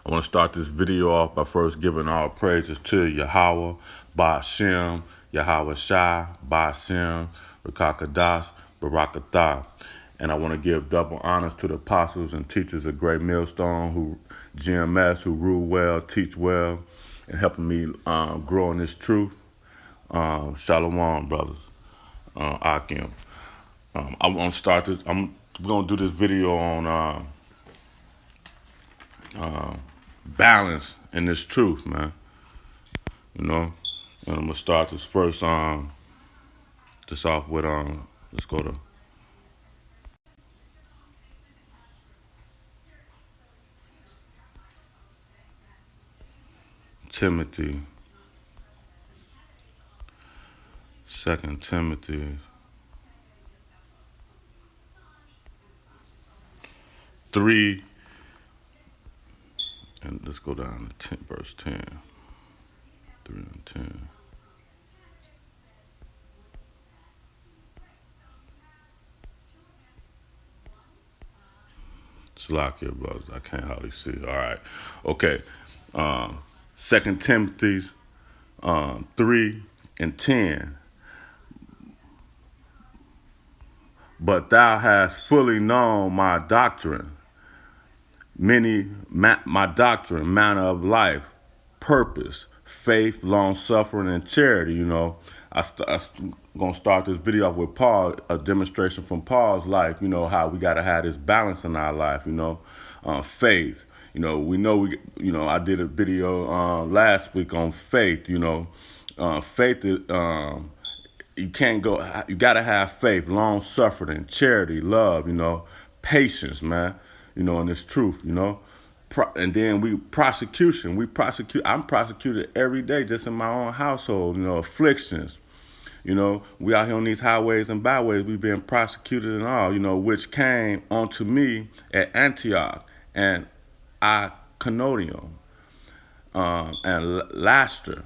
I want to start this video off by first giving all praises to Yahweh, Ba'ashem, Yahweh Shai, Ba'ashem, Rakakadas, Barakatah. And I want to give double honors to the apostles and teachers of Great Millstone, GMS, who rule well, teach well, and helping me grow in this truth. Shalom, brothers. Akim. I want to start this. We're going to do this video on balance in this truth, man. And I'm going to start this first, this off with, let's go to Timothy. 2 Timothy 3, and let's go down to verse 10. 3 and 10. Slack here, brothers. I can't hardly see. All right. Okay. 2 Timothy 3 and 10. But thou hast fully known my doctrine, my doctrine, manner of life, purpose, faith, long suffering, and charity. I'm gonna start this video off with Paul, a demonstration from Paul's life. How we gotta have this balance in our life. Faith. I did a video last week on faith. Faith is. You can't go. You gotta have faith, long suffering, charity, love. Patience, man. And this truth. And then prosecution. I'm prosecuted every day, just in my own household. Afflictions. We out here on these highways and byways. We've been prosecuted and all. Which came onto me at Antioch and Iconium and Lystra.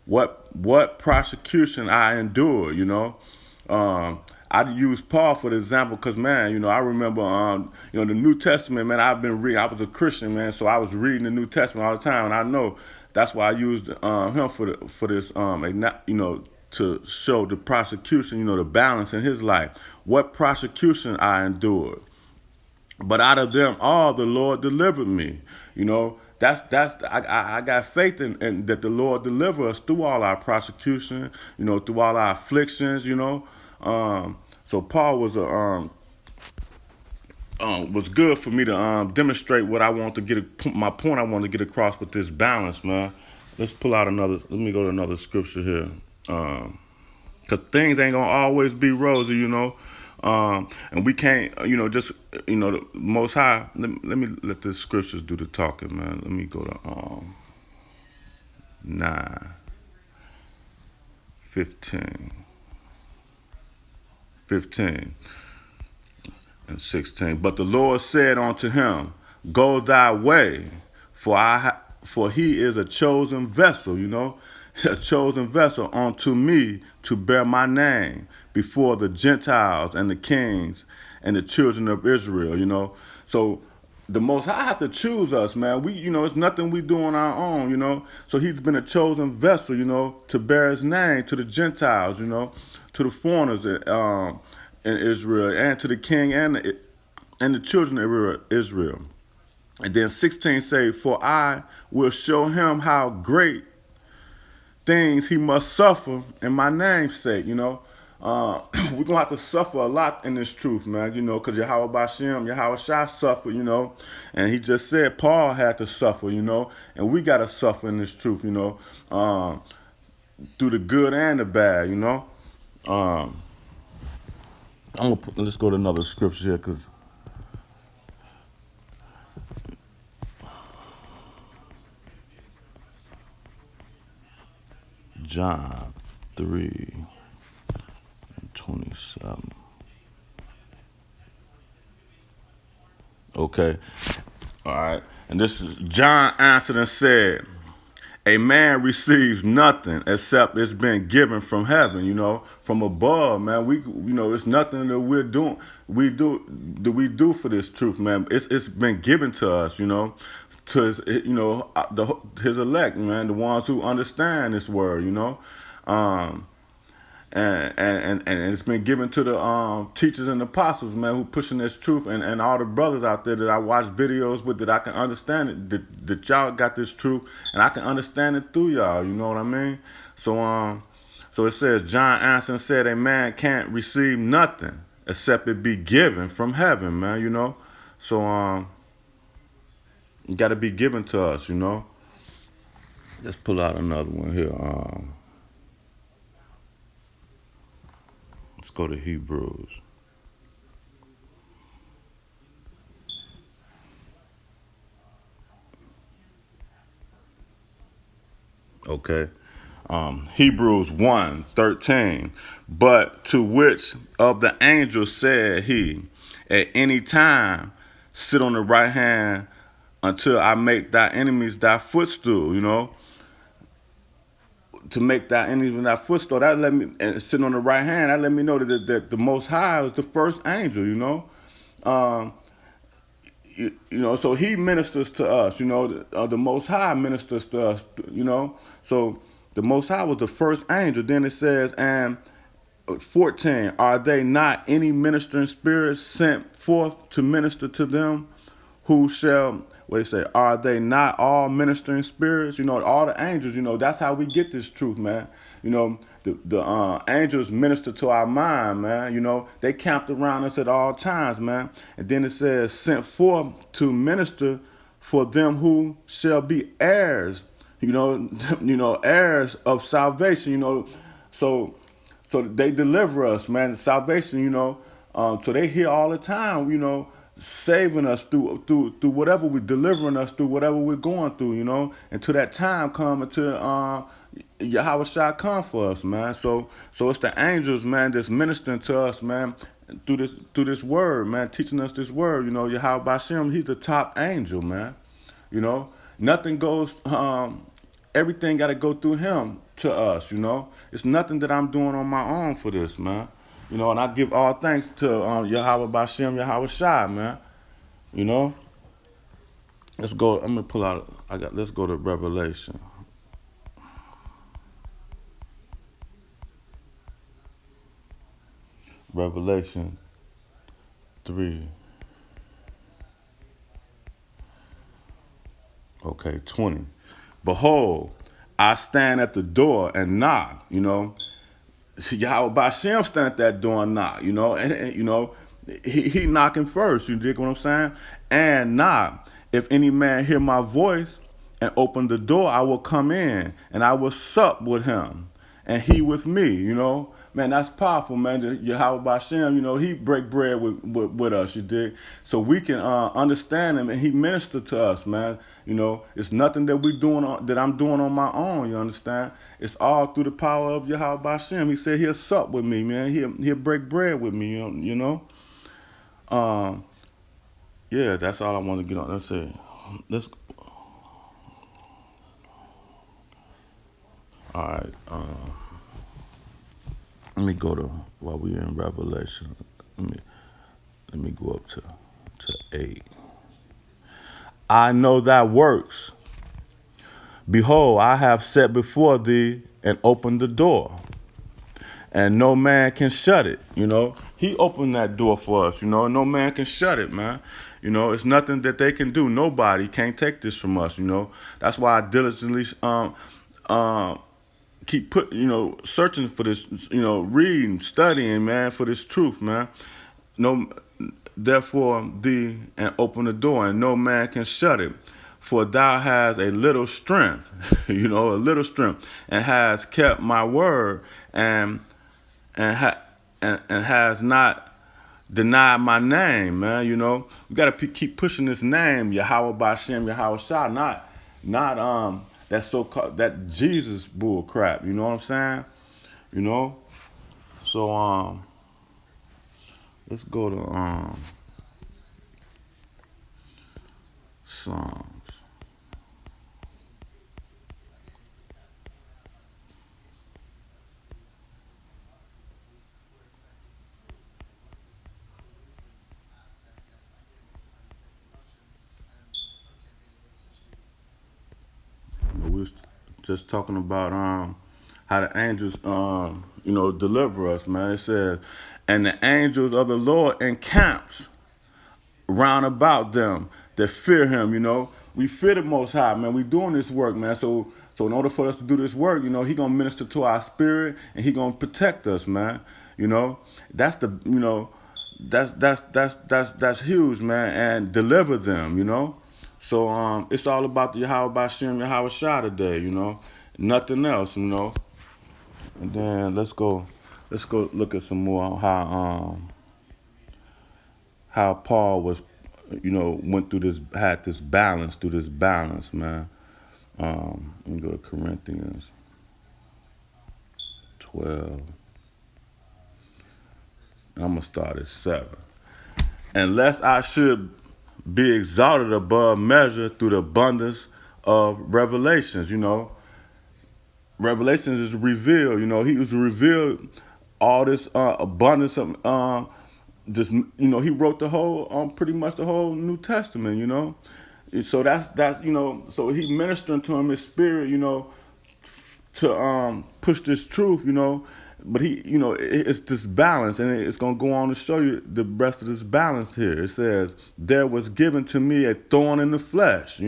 What prosecution I endured, I use Paul for the example because, man, I remember, the New Testament, man, I've been reading. I was a Christian, man, so I was reading the New Testament all the time, and I know that's why I used him for this, to show the prosecution, the balance in his life. What prosecution I endured. But out of them all, the Lord delivered me, I got faith in that the Lord deliver us through all our prosecution, through all our afflictions, So Paul was good for me to demonstrate what I want to get, my point I want to get across with this balance, man. Let's pull out let me go to another scripture here. Because things ain't going to always be rosy, and we can't, the Most High. Let me let the scriptures do the talking, man. Let me go to 9, 15, and 16. But the Lord said unto him, Go thy way, for he is a chosen vessel, a chosen vessel unto me to bear my name before the Gentiles and the kings and the children of Israel, So the Most High have to choose us, man. It's nothing we do on our own, So he's been a chosen vessel, to bear his name to the Gentiles, to the foreigners in Israel, and to the king and the children of Israel. And then 16 say, For I will show him how great things he must suffer in my name's sake, we're going to have to suffer a lot in this truth, man, because Yahweh Ba'ashem, Yahweh Shai suffered, and he just said Paul had to suffer, and we got to suffer in this truth, through the good and the bad, let's go to another scripture here, because John 3:27. Okay. All right. And this is John answered and said, A man receives nothing except it's been given from heaven, from above, man. It's nothing that we're doing. We do for this truth, man. It's been given to us, to his, his elect, man, the ones who understand this word, um, and it's been given to the teachers and apostles, man, who pushing this truth, and all the brothers out there that I watch videos with, that I can understand it, that y'all got this truth, and I can understand it through y'all. You know what I mean? So it says, John answered and said, a man can't receive nothing except it be given from heaven, man. So it got to be given to us. Let's pull out another one here. Let's go to Hebrews. Okay. Hebrews 1:13. But to which of the angels said he, at any time, sit on the right hand until I make thy enemies thy footstool, to make thy enemies thy footstool. That let me, and sitting on the right hand, that let me know that the Most High is the first angel. Um, so he ministers to us, the Most High ministers to us. So the Most High was the first angel. Then it says, and 14, are they not any ministering spirits sent forth to minister to them who shall, what they say, are they not all ministering spirits? All the angels, that's how we get this truth, man. The angels minister to our mind, man. They camped around us at all times, man. And then it says, sent forth to minister for them who shall be heirs, heirs of salvation, so they deliver us, man. Salvation, so they here all the time, saving us through whatever we're delivering us through whatever we're going through, until that time come, until Yahweh shall come for us, man. So it's the angels, man, that's ministering to us, man, through this word, man, teaching us this word. Yahweh Bashem, he's the top angel, man. Nothing goes. Everything got to go through him to us. It's nothing that I'm doing on my own for this, man. And I give all thanks to Yahweh Bashem, Yahweh Shai, man. Let's go. I'm gonna pull out. Let's go to Revelation. Revelation 3. Okay, 20. Behold, I stand at the door and knock. Yahweh Bashem stand at that door and knock. And he knocking first. You dig what I'm saying? And knock. If any man hear my voice and open the door, I will come in and I will sup with him and he with me. Man, that's powerful, man. Yahweh Bashem, he break bread with us, you dig? So we can understand him, and he minister to us, man. It's nothing that that I'm doing on my own, you understand? It's all through the power of Yahweh Bashem. He said he'll sup with me, man. He'll break bread with me, Yeah, that's all I want to get on. That's it. Let's. All right. Let me go to, while we're in Revelation, let me go up to 8. I know thy works. Behold, I have set before thee and opened the door, and no man can shut it. He opened that door for us. No man can shut it, man. It's nothing that they can do. Nobody can't take this from us. That's why I diligently keep searching for this, reading, studying, man, for this truth, man. Therefore thee and open the door, and no man can shut it. For thou hast a little strength, a little strength, and has kept my word, and has not denied my name, man. We gotta keep pushing this name, Yahweh Bashem, Yahweh Shah, not that so-called, that Jesus bull crap. You know what I'm saying? So let's go to Psalms. just talking about how the angels deliver us, man. It says, and the angels of the Lord encamps round about them that fear him, We fear the Most High, man. We doing this work, man. So in order for us to do this work, he gonna minister to our spirit and he gonna protect us, man. That's the, that's huge, man. And deliver them, So it's all about the Yahweh Bashem, Yahweh Shah today, Nothing else, And then let's go look at some more how Paul was, went through had this balance, man. Let me go to Corinthians 12. I'm gonna start at 7. Unless I should be exalted above measure through the abundance of revelations, Revelations is revealed, he was revealed all this abundance of just he wrote the whole pretty much the whole New Testament, So that's so he ministering to him his spirit, to push this truth, But he, it's this balance, and it's gonna go on to show you the rest of this balance here. It says, "There was given to me a thorn in the flesh,"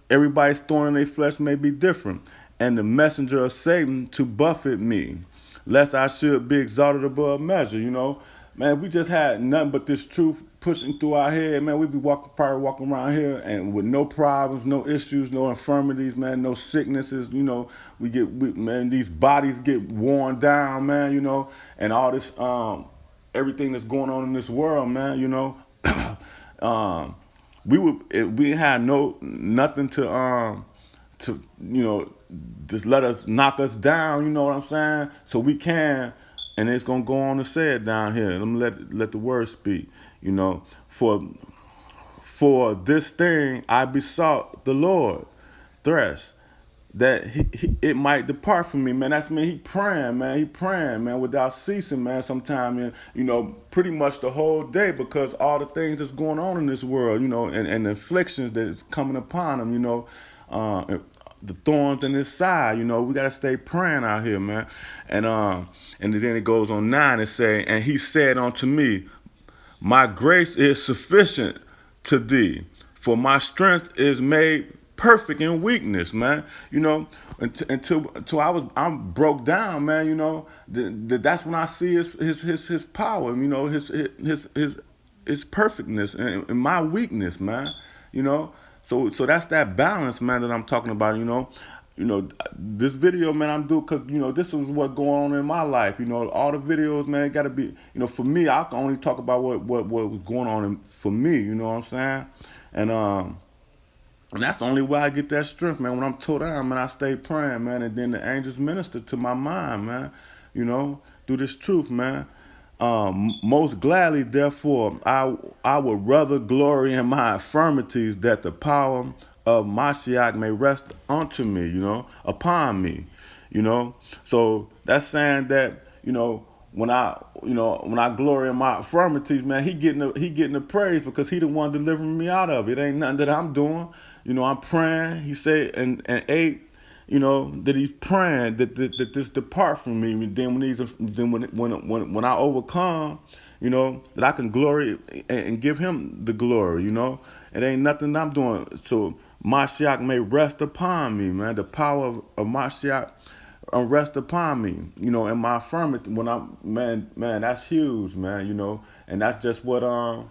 Everybody's thorn in their flesh may be different, and the messenger of Satan to buffet me, lest I should be exalted above measure. Man, we just had nothing but this truth pushing through our head, man. We'd be probably walking around here and with no problems, no issues, no infirmities, man, no sicknesses. Man, these bodies get worn down, man. And all this, everything that's going on in this world, man. We had nothing to just let us knock us down. You know what I'm saying? So we can. And it's gonna go on to say it down here. Let me let the word speak. For this thing I besought the Lord, that it might depart from me, man. That's me. He praying, man. He praying, man, without ceasing, man. Sometime, pretty much the whole day, because all the things that's going on in this world, and the afflictions that is coming upon him, the thorns in his side, we gotta stay praying out here, man. And then it goes on 9 and say, and he said unto me, my grace is sufficient to thee, for my strength is made perfect in weakness, man. Until I'm broke down, man. That's when I see his power, his perfectness and my weakness, man. So that's that balance, man, that I'm talking about. This video, man, I'm doing because this is what's going on in my life. All the videos, man, gotta be, for me, I can only talk about what was going on for me. You know what I'm saying? And that's the only way I get that strength, man. When I'm tore down, man, I stay praying, man, and then the angels minister to my mind, man. Through this truth, man. Most gladly, therefore, I would rather glory in my infirmities, that the power of Mashiach may rest unto me, upon me, So that's saying that, when I glory in my infirmities, man, he getting the praise, because he the one delivering me out of it. It ain't nothing that I'm doing. I'm praying. He said and 8. That he's praying that this depart from me. Then when I overcome, that I can glory and give him the glory. It ain't nothing I'm doing. So Mashiach may rest upon me, man. The power of Mashiach rest upon me, in my infirmity. When I'm man, that's huge, man. And that's just what how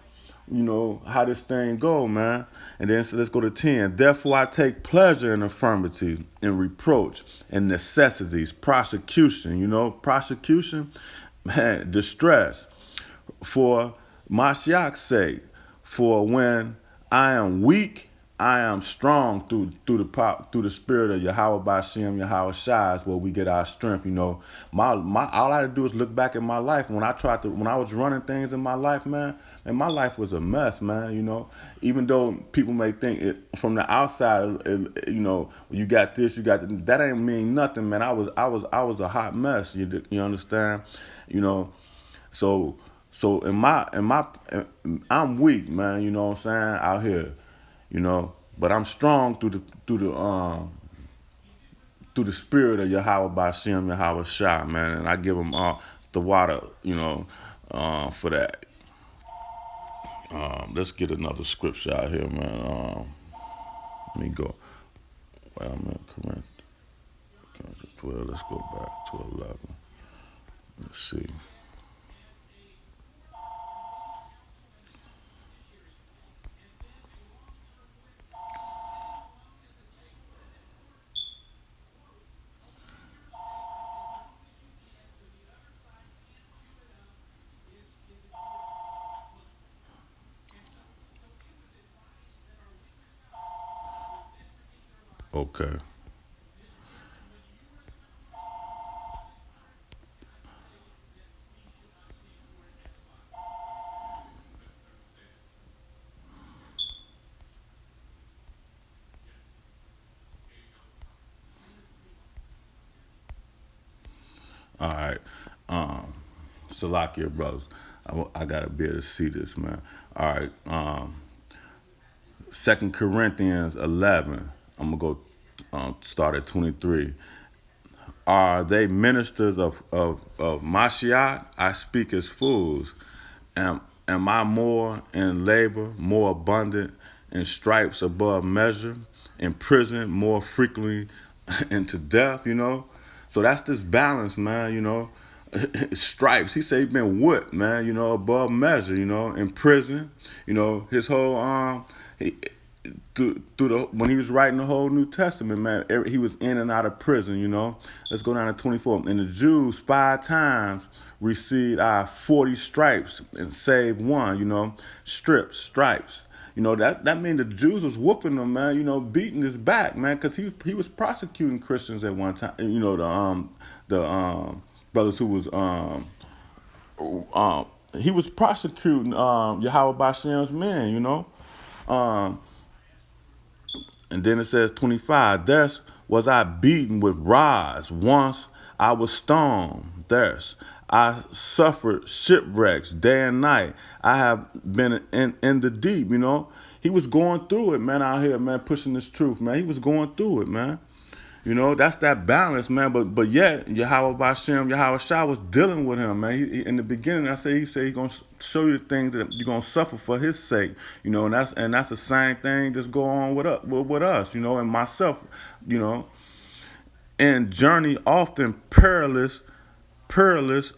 this thing go, man. And then so let's go to 10. Therefore I take pleasure in infirmities, in reproach, in necessities, prosecution, man, distress, for Mashiach's sake. For when I am weak, I am strong through the spirit of Yahweh Bashem, Yahweh Shai is where we get our strength. All I had to do is look back at my life. When I was running things in my life, man, and my life was a mess, man. Even though people may think it from the outside, you got this, you got that ain't mean nothing, man. I was a hot mess. You understand? So I'm weak, man. You know what I'm saying, out here. But I'm strong through the through the spirit of Yahweh Bashem, Yahweh Shah, man. And I give them all the water, for that. Let's get another scripture out here, man. Let me go. Well, I'm in Corinthians 12. Let's go back to 11. Let's see. Okay. All right. Salakia brothers. I gotta be able to see this, man. All right. 2 Corinthians 11. I'm gonna go start at 23. Are they ministers of Mashiach? I speak as fools. Am I more in labor, more abundant, in stripes above measure, in prison more frequently, into death, So that's this balance, man, Stripes. He said he been whipped, man, above measure, in prison. His whole he, through the when he was writing the whole New Testament, man, he was in and out of prison. Let's go down to 24. And the Jews 5 times received 40 stripes and saved one. Stripes. That means the Jews was whooping them, man. Beating his back, man, because he was prosecuting Christians at one time. The brothers who was he was prosecuting Yahweh Bashem's men. Um, And then it says 25, thus was I beaten with rods. Once I was stoned. Thus I suffered shipwrecks day and night. I have been in the deep, He was going through it, man, out here, man, pushing this truth, man. He was going through it, man. That's that balance, man. But yet, Yahweh Bashem, Yahweh Shah was dealing with him, man. He in the beginning, he said he's gonna show you the things that you're gonna suffer for his sake, and that's the same thing that's going on with us, and myself, and journey often perilous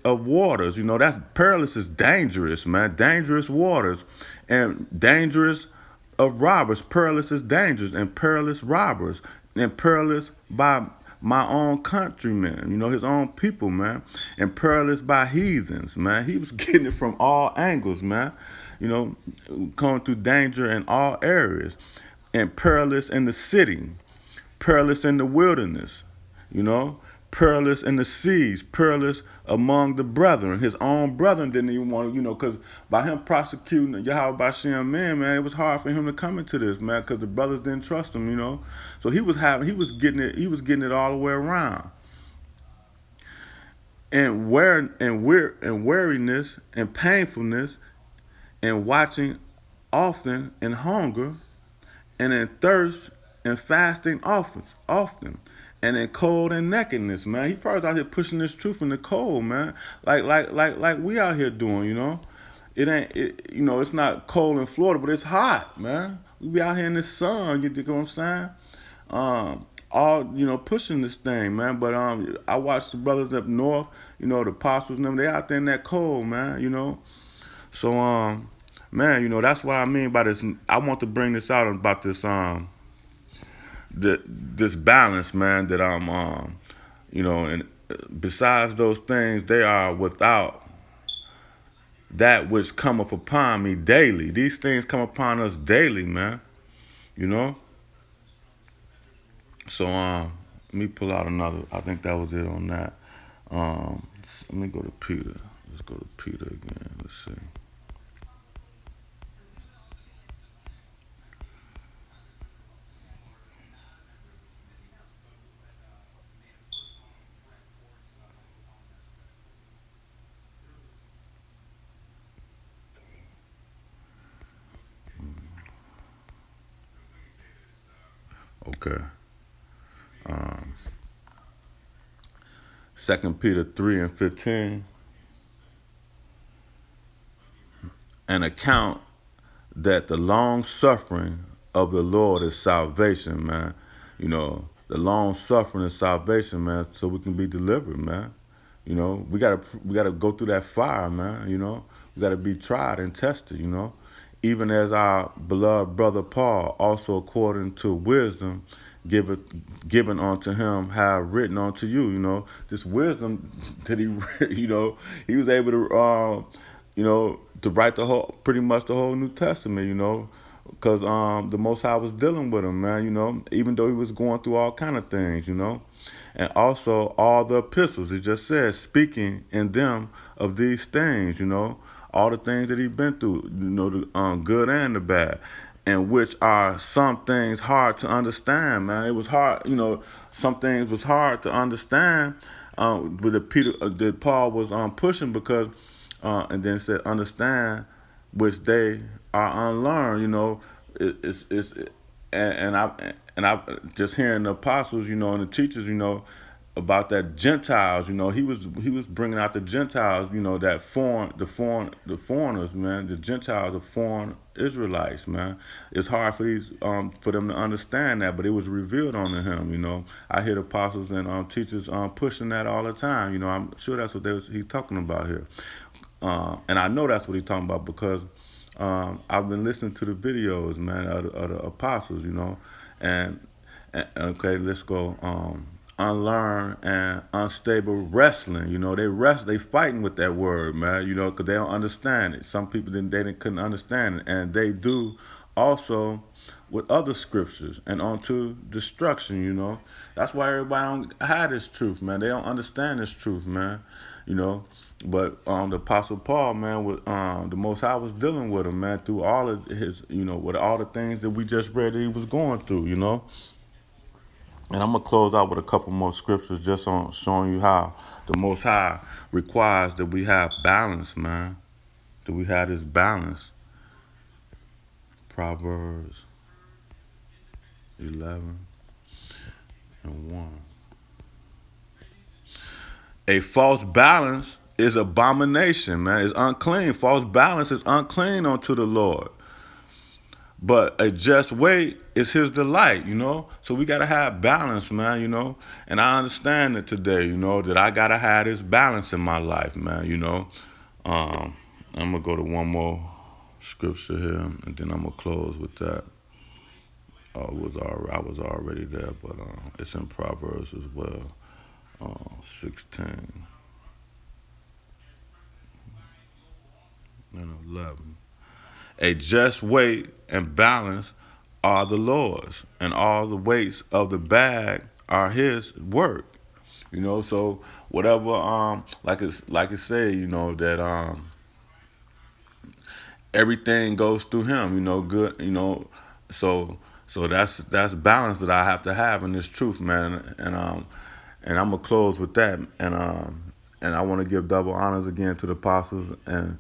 of waters. That's perilous is dangerous, man. Dangerous waters, and dangerous of robbers. Perilous is dangerous, and perilous robbers, and perilous by my own countrymen, his own people, man, and perilous by heathens, man. He was getting it from all angles, man, going through danger in all areas, and perilous in the city, perilous in the wilderness, perilous in the seas, perilous among the brethren. His own brethren didn't even want to, because by him prosecuting Yahweh Bashem men, man, it was hard for him to come into this, man, because the brothers didn't trust him, So he was getting it all the way around. And weariness and painfulness, and watching often, and hunger, and in thirst and fasting often, and in cold and nakedness, man. He probably out here pushing this truth in the cold, man. Like we out here doing, It ain't, it's not cold in Florida, but it's hot, man. We be out here in the sun, you dig what I'm saying? All, pushing this thing, man. But I watched the brothers up north, the apostles and them, they out there in that cold, man, So man, that's what I mean by this. I want to bring this out about this this balance, man, that I'm and besides those things, they are without that which cometh upon me daily. These things come upon us daily, man. So let me pull out another. I think that was it on that. Let me go to Peter. Let's go to Peter again. Let's see. Okay. 2 Peter 3:15, an account that the long suffering of the Lord is salvation, man. You know, the long suffering is salvation, man, so we can be delivered, man. You know, we gotta go through that fire, man. You know, we gotta be tried and tested. You know, even as our beloved brother Paul, also according to wisdom given unto him, have written unto you. You know, this wisdom that he, you know, he was able to, you know, to write pretty much the whole New Testament. You know, because the Most High was dealing with him, man. You know, even though he was going through all kind of things. You know. And also all the epistles, it just says, speaking in them of these things, you know, all the things that he's been through, you know, the good and the bad, and which are some things hard to understand, man. It was hard, you know, some things was hard to understand, with that Paul was pushing because, and then said, understand, which they are unlearned, you know, it's and I just hearing the apostles, you know, and the teachers, you know, about that Gentiles, you know, he was bringing out the Gentiles, you know, the foreigners, man, the Gentiles are foreign Israelites, man. It's hard for them to understand that, but it was revealed unto him, you know. I hear the apostles and teachers pushing that all the time, you know. I'm sure that's what he's talking about here, and I know that's what he's talking about because I've been listening to the videos, man, of the apostles, you know. And okay, let's go. Unlearn and unstable wrestling. You know, they fighting with that word, man. You know, because they don't understand it. Some people couldn't understand it, and they do also with other scriptures and onto destruction. You know, that's why everybody don't have this truth, man. They don't understand this truth, man. You know. But the Apostle Paul, man, with the Most High was dealing with him, man, through all of his, you know, with all the things that we just read that he was going through, you know. And I'm gonna close out with a couple more scriptures just on showing you how the Most High requires that we have balance, man. That we have this balance. Proverbs 11:1. A false balance is abomination, man. It's unclean. False balance is unclean unto the Lord. But a just weight is his delight, you know? So we got to have balance, man, you know? And I understand it today, you know, that I got to have this balance in my life, man, you know? I'm going to go to one more scripture here, and then I'm going to close with that. I was already there, but it's in Proverbs as well, 16 and 11. A just weight and balance are the Lord's, and all the weights of the bag are his work. You know, so whatever like it say, you know, that everything goes through him, you know, good, you know, so that's balance that I have to have in this truth, man. And I'm gonna close with that. And I want to give double honors again to the apostles and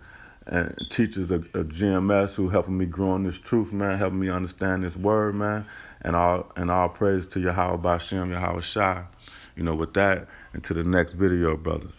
teachers of GMS who helping me grow in this truth, man, helping me understand this word, man. And all praise to Yahweh Bashem, Yahweh Shai. You know, with that, and to the next video, brothers.